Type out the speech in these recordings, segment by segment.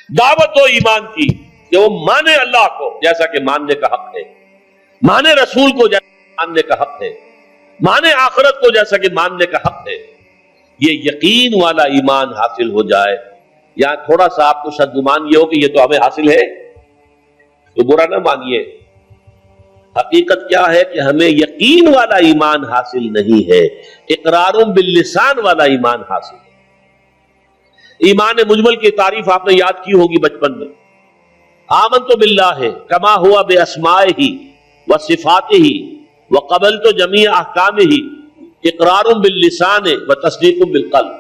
دعوت دو ایمان کی کہ وہ مانے اللہ کو جیسا کہ ماننے کا حق ہے، مانے رسول کو جیسا ماننے کا حق ہے، مانے آخرت کو جیسا کہ ماننے کا حق ہے۔ یہ یقین والا ایمان حاصل ہو جائے، یا تھوڑا سا آپ کو شاید گمان یہ ہو کہ یہ تو ہمیں حاصل ہے، تو برا نہ مانیے۔ حقیقت کیا ہے کہ ہمیں یقین والا ایمان حاصل نہیں ہے، اقرار باللسان والا ایمان حاصل ہے۔ ایمان مجمل کی تعریف آپ نے یاد کی ہوگی بچپن میں، آمنت باللہ کما ہوا باسمائہ وصفاتہ وقبلت جمیع احکامہ اقرار باللسان وتصدیق بالقلب۔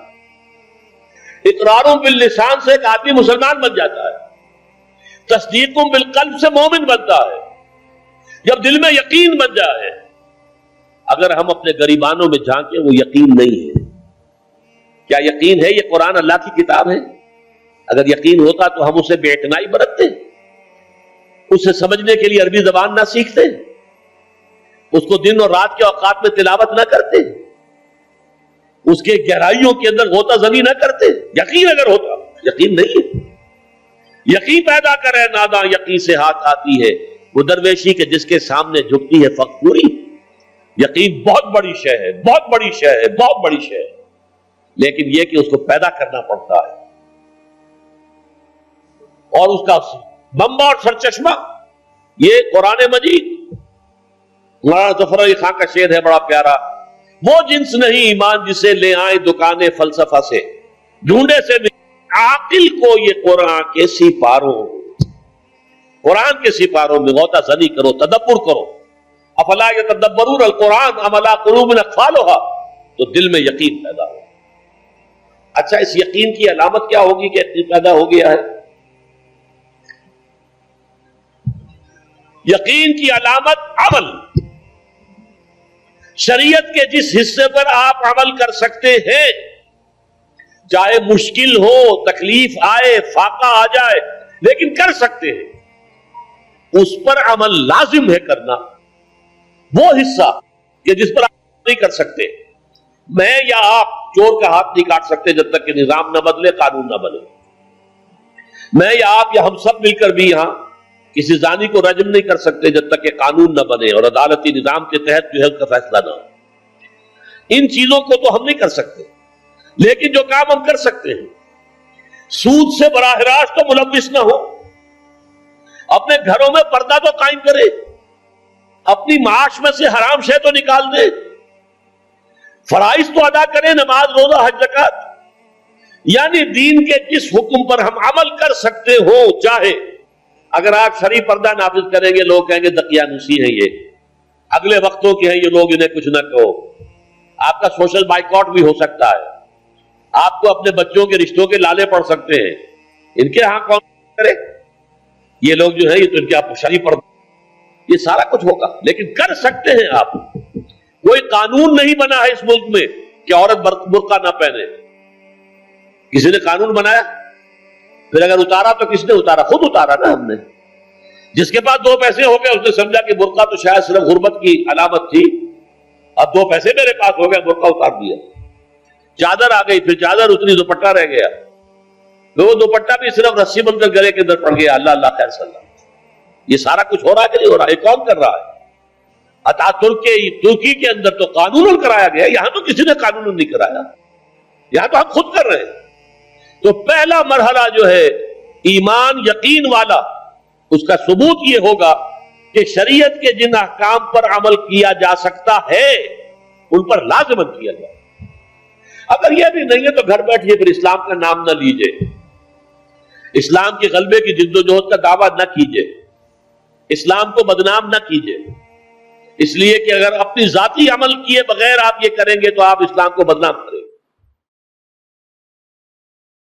اقرار باللسان سے ایک آدمی مسلمان بن جاتا ہے، تصدیق بالقلب سے مومن بنتا ہے، جب دل میں یقین بن جائے۔ اگر ہم اپنے گریبانوں میں جھانکیں وہ یقین نہیں ہے۔ کیا یقین ہے یہ قرآن اللہ کی کتاب ہے؟ اگر یقین ہوتا تو ہم اسے بے اعتنائی برتتے، اسے سمجھنے کے لیے عربی زبان نہ سیکھتے، اس کو دن اور رات کے اوقات میں تلاوت نہ کرتے، اس کے گہرائیوں کے اندر غوطہ زنی نہ کرتے۔ یقین اگر ہوتا، یقین نہیں ہے۔ یقین پیدا کرے ناداں یقین سے ہاتھ آتی ہے، وہ درویشی کے جس کے سامنے جھکتی ہے فقوری۔ یقین بہت بڑی شے ہے، بہت بڑی شے ہے، بہت بڑی شے ہے، لیکن یہ کہ اس کو پیدا کرنا پڑتا ہے، اور اس کا منبع اور سرچشمہ یہ قرآن مجید۔ مولانا ظفر علی خان کا شعر ہے بڑا پیارا، وہ جنس نہیں ایمان جسے لے آئے دکانیں فلسفہ سے، ڈھونڈے سے عاقل کو یہ قرآن کے سپاروں، قرآن کے سپاروں میں غوطہ زنی کرو، تدبر کرو۔ افلا یتدبرون القرآن ام علی قلوب اقفالها، تو دل میں یقین پیدا ہو۔ اچھا، اس یقین کی علامت کیا ہوگی کہ یقین پیدا ہو گیا ہے؟ یقین کی علامت عمل۔ شریعت کے جس حصے پر آپ عمل کر سکتے ہیں، چاہے مشکل ہو، تکلیف آئے، فاقہ آ جائے، لیکن کر سکتے ہیں، اس پر عمل لازم ہے کرنا۔ وہ حصہ کہ جس پر آپ نہیں کر سکتے، میں یا آپ چور کا ہاتھ نہیں کاٹ سکتے جب تک کہ نظام نہ بدلے، قانون نہ بنے۔ میں یا آپ یا ہم سب مل کر بھی یہاں کسی زانی کو رجم نہیں کر سکتے جب تک کہ قانون نہ بنے اور عدالتی نظام کے تحت جو ہے اس کا فیصلہ نہ ہو۔ ان چیزوں کو تو ہم نہیں کر سکتے، لیکن جو کام ہم کر سکتے ہیں، سود سے براہ راست تو ملوث نہ ہو، اپنے گھروں میں پردہ تو قائم کرے، اپنی معاش میں سے حرام شے تو نکال دے، فرائض تو ادا کریں، نماز، روزہ، حج، زکات، یعنی دین کے جس حکم پر ہم عمل کر سکتے ہو۔ چاہے اگر آپ شرعی پردہ نافذ کریں گے، لوگ کہیں گے دقیانوسی ہیں، یہ اگلے وقتوں کے ہیں، یہ لوگ انہیں کچھ نہ کہو۔ آپ کا سوشل بائیکاٹ بھی ہو سکتا ہے، آپ کو اپنے بچوں کے رشتوں کے لالے پڑ سکتے ہیں، ان کے ہاں کون کرے؟ یہ لوگ جو ہیں یہ تو ان کے شرعی پردہ، یہ سارا کچھ ہوگا، لیکن کر سکتے ہیں آپ۔ کوئی قانون نہیں بنا ہے اس ملک میں کہ عورت برقع نہ پہنے، کسی نے قانون بنایا؟ پھر اگر اتارا تو کس نے اتارا؟ خود اتارا نا ہم نے۔ جس کے پاس 2 پیسے ہو گئے اس نے سمجھا کہ برقع تو شاید صرف غربت کی علامت تھی، اب 2 پیسے میرے پاس ہو گئے، برقع اتار دیا۔ چادر آ گئی، پھر چادر اتنی، دوپٹہ رہ گیا، وہ دوپٹہ بھی صرف رسی بن کر گلے کے اندر پڑ گیا۔ اللہ اللہ خیر صلی اللہ۔ یہ سارا کچھ ہو رہا ہے کہ نہیں ہو رہا؟ یہ کون کر رہا ہے؟ ترکی کے اندر تو قانون کرایا گیا، یہاں تو کسی نے قانون نہیں کرایا، یہاں تو ہم خود کر رہے ہیں۔ تو پہلا مرحلہ جو ہے ایمان یقین والا، اس کا ثبوت یہ ہوگا کہ شریعت کے جن احکام پر عمل کیا جا سکتا ہے ان پر لازماً کیا جائے۔ اگر یہ بھی نہیں ہے تو گھر بیٹھیے، پھر اسلام کا نام نہ لیجئے، اسلام کے غلبے کی جدوجہد کا دعویٰ نہ کیجئے، اسلام کو بدنام نہ کیجئے، اس لیے کہ اگر اپنی ذاتی عمل کیے بغیر آپ یہ کریں گے تو آپ اسلام کو بدنام کریں۔